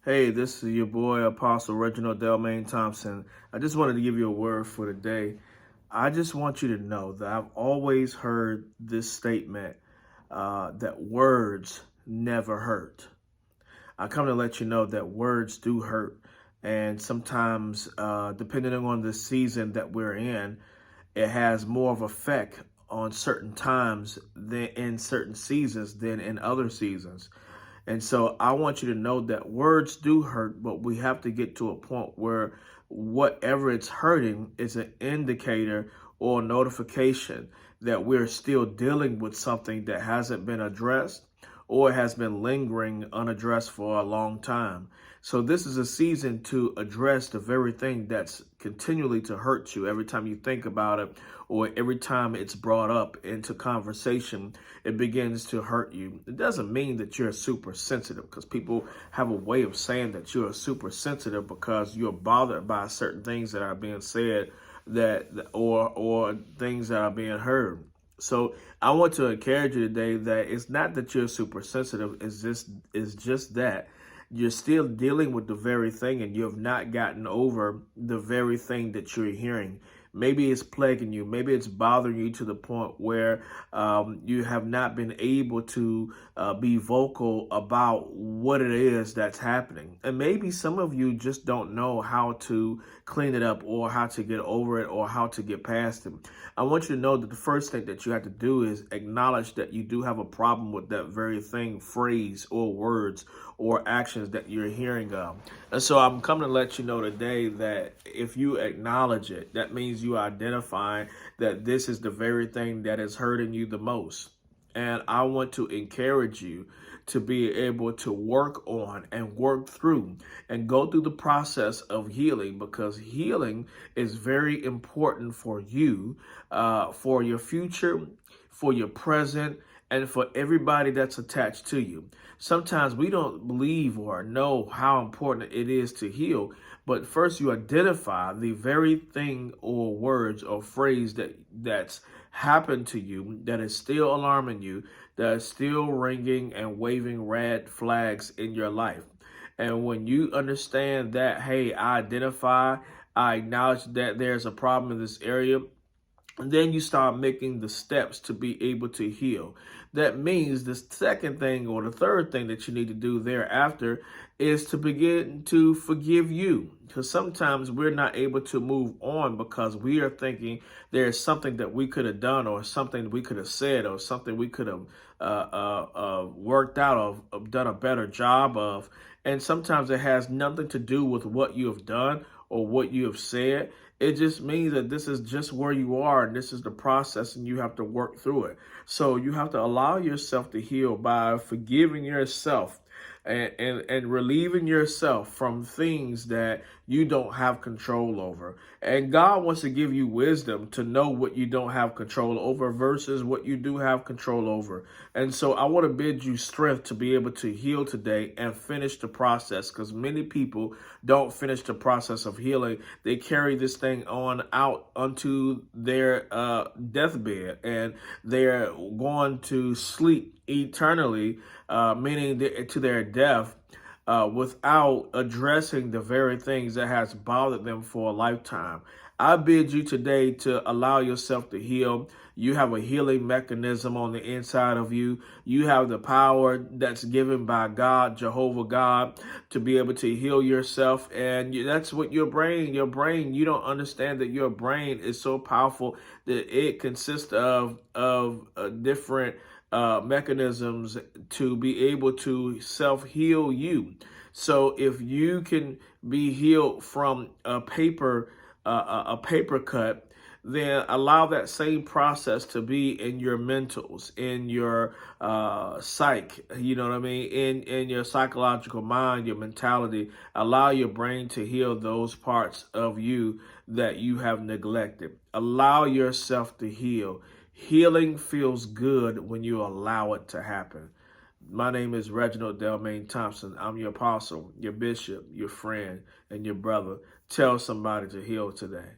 Hey, this is your boy, Apostle Reginald Delmain Thompson. I just wanted to give you a word for today. I just want you to know that I've always heard this statement that words never hurt. I come to let you know that words do hurt. And sometimes, depending on the season that we're in, it has more of effect on certain times than in certain seasons than in other seasons. And so I want you to know that words do hurt, but we have to get to a point where whatever it's hurting is an indicator or notification that we're still dealing with something that hasn't been addressed or has been lingering unaddressed for a long time. So this is a season to address the very thing that's continually to hurt you every time you think about it, or every time it's brought up into conversation, it begins to hurt you. It doesn't mean that you're super sensitive, because people have a way of saying that you're super sensitive because you're bothered by certain things that are being said that or things that are being heard. So I want to encourage you today that it's not that you're super sensitive. It's just that you're still dealing with the very thing and you have not gotten over the very thing that you're hearing. Maybe it's plaguing you. Maybe it's bothering you to the point where you have not been able to be vocal about what it is that's happening. And maybe some of you just don't know how to clean it up or how to get over it or how to get past it. I want you to know that the first thing that you have to do is acknowledge that you do have a problem with that very thing, phrase, or words or actions that you're hearing of. And so I'm coming to let you know today that if you acknowledge it, that means you identify that this is the very thing that is hurting you the most. And I want to encourage you to be able to work on and work through and go through the process of healing, because healing is very important for you, for your future, for your present, and for everybody that's attached to you. Sometimes we don't believe or know how important it is to heal, but first you identify the very thing or words or phrase that's happened to you that is still alarming you, that is still ringing and waving red flags in your life. And when you understand that, hey, I acknowledge that there's a problem in this area, and then you start making the steps to be able to heal. That means the second thing or the third thing that you need to do thereafter is to begin to forgive you. Because sometimes we're not able to move on because we are thinking there's something that we could have done or something we could have said or something we could have worked out of, done a better job of. And sometimes it has nothing to do with what you have done or what you have said. It just means that this is just where you are and this is the process and you have to work through it. So you have to allow yourself to heal by forgiving yourself and relieving yourself from things that you don't have control over. And God wants to give you wisdom to know what you don't have control over versus what you do have control over. And so I want to bid you strength to be able to heal today and finish the process, because many people don't finish the process of healing. They carry this thing on out onto their deathbed, and they're going to sleep eternally, meaning to their death, without addressing the very things that has bothered them for a lifetime. I bid you today to allow yourself to heal. You have a healing mechanism on the inside of you. You have the power that's given by God, Jehovah God, to be able to heal yourself. And that's what your brain, you don't understand that your brain is so powerful that it consists of different mechanisms to be able to self-heal you. So if you can be healed from a paper cut, then allow that same process to be in your mentals, in your psyche, you know what I mean, in your psychological mind, your mentality. Allow your brain to heal those parts of you that you have neglected. Allow yourself to heal. Healing feels good when you allow it to happen. My name is Reginald Delmain Thompson. I'm your apostle, your bishop, your friend, and your brother. Tell somebody to heal today.